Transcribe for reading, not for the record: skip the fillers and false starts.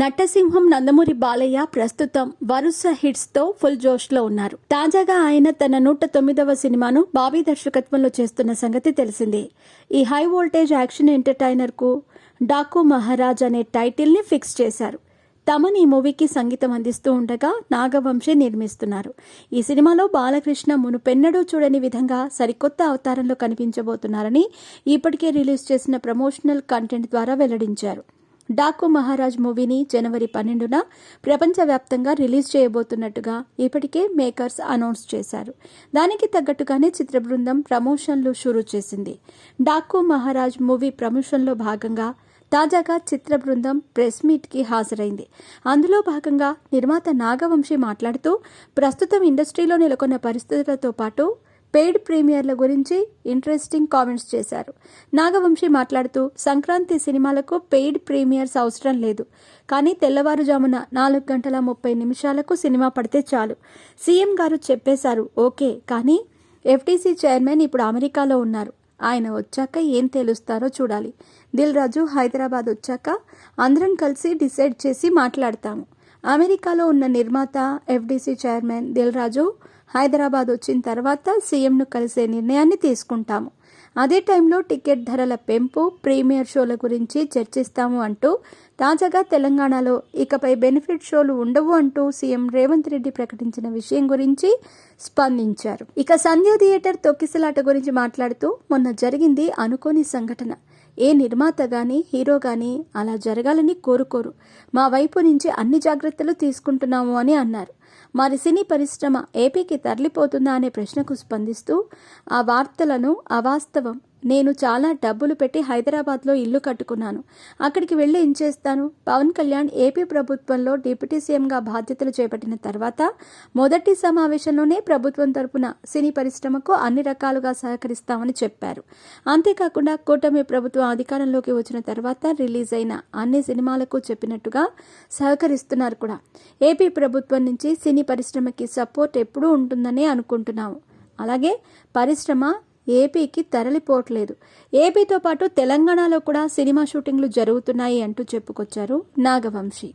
నటసింహం నందమూరి బాలయ్య ప్రస్తుతం వరుస హిట్స్ తో ఫుల్ జోష్ లో ఉన్నారు. తాజాగా ఆయన తన 109వ సినిమాను బాబీ దర్శకత్వంలో చేస్తున్న సంగతి తెలిసిందే. ఈ హై వోల్టేజ్ యాక్షన్ ఎంటర్టైనర్ కు డాకు మహారాజ్ అనే టైటిల్ ని ఫిక్స్ చేశారు. తమన్ ఈ మూవీకి సంగీతం అందిస్తూ ఉండగా నాగవంశీ నిర్మిస్తున్నారు. ఈ సినిమాలో బాలకృష్ణ మునుపెన్నడూ చూడని విధంగా సరికొత్త అవతారంలో కనిపించబోతున్నారని ఇప్పటికే రిలీజ్ చేసిన ప్రమోషనల్ కంటెంట్ ద్వారా వెల్లడించారు. డాకు మహారాజ్ మూవీని జనవరి 12న ప్రపంచవ్యాప్తంగా రిలీజ్ చేయబోతున్నట్టుగా ఇప్పటికే మేకర్స్ అనౌన్స్ చేశారు. దానికి తగ్గట్టుగానే చిత్ర బృందం ప్రమోషన్లు షురూ చేసింది. డాకు మహారాజ్ మూవీ ప్రమోషన్లో భాగంగా తాజాగా చిత్ర బృందం ప్రెస్ మీట్కి హాజరైంది. అందులో భాగంగా నిర్మాత నాగవంశీ మాట్లాడుతూ ప్రస్తుతం ఇండస్ట్రీలో నెలకొన్న పరిస్థితులతో పాటు పెయిడ్ ప్రీమియర్ల గురించి ఇంట్రెస్టింగ్ కామెంట్స్ చేశారు. నాగవంశీ మాట్లాడుతూ సంక్రాంతి సినిమాలకు పెయిడ్ ప్రీమియర్స్ అవసరం లేదు, కానీ తెల్లవారుజామున 4:30 సినిమా పడితే చాలు. సీఎం గారు చెప్పేశారు ఓకే, కానీ ఎఫ్టీసీ చైర్మన్ ఇప్పుడు అమెరికాలో ఉన్నారు. ఆయన వచ్చాక ఏం తెలుస్తారో చూడాలి. దిల్ రాజు హైదరాబాద్ వచ్చాక అందరం కలిసి డిసైడ్ చేసి మాట్లాడతాము. అమెరికాలో ఉన్న నిర్మాత, ఎఫ్డీసీ చైర్మన్ దిల్ రాజు హైదరాబాద్ వచ్చిన తర్వాత సీఎంను కలిసే నిర్ణయాన్ని తీసుకుంటాము. అదే టైంలో టికెట్ ధరల పెంపు, ప్రీమియర్ షోల గురించి చర్చిస్తాము అంటూ తాజాగా తెలంగాణలో ఇకపై బెనిఫిట్ షోలు ఉండవు అంటూ సీఎం రేవంత్ రెడ్డి ప్రకటించిన విషయం గురించి స్పందించారు. ఇక సంధ్య థియేటర్ తొక్కిసలాట గురించి మాట్లాడుతూ మొన్న జరిగింది అనుకోని సంఘటన. ఏ నిర్మాత గాని హీరో గాని అలా జరగాలని కోరుకోరు. మా వైపు నుంచి అన్ని జాగ్రత్తలు తీసుకుంటున్నాము అని అన్నారు. మరి సినీ పరిశ్రమ ఏపీకి తరలిపోతుందా అనే ప్రశ్నకు స్పందిస్తూ ఆ వార్తలను అవాస్తవం. నేను చాలా డబ్బులు పెట్టి హైదరాబాద్లో ఇల్లు కట్టుకున్నాను. అక్కడికి వెళ్ళి ఏం చేస్తాను? పవన్ కళ్యాణ్ ఏపీ ప్రభుత్వంలో డిప్యూటీ సీఎంగా బాధ్యతలు చేపట్టిన తర్వాత మొదటి సమావేశంలోనే ప్రభుత్వం తరపున సినీ పరిశ్రమకు అన్ని రకాలుగా సహకరిస్తామని చెప్పారు. అంతేకాకుండా కూటమి ప్రభుత్వం అధికారంలోకి వచ్చిన తర్వాత రిలీజ్ అయిన అన్ని సినిమాలకు చెప్పినట్టుగా సహకరిస్తున్నారు కూడా. ఏపీ ప్రభుత్వం నుంచి సినీ పరిశ్రమకి సపోర్ట్ ఎప్పుడూ ఉంటుందని అనుకుంటున్నాము. అలాగే పరిశ్రమ ఏపీకి తరలిపోవట్లేదు. ఏపీతో పాటు తెలంగాణలో కూడా సినిమా షూటింగ్లు జరుగుతున్నాయి అంటూ చెప్పుకొచ్చారు నాగవంశీ.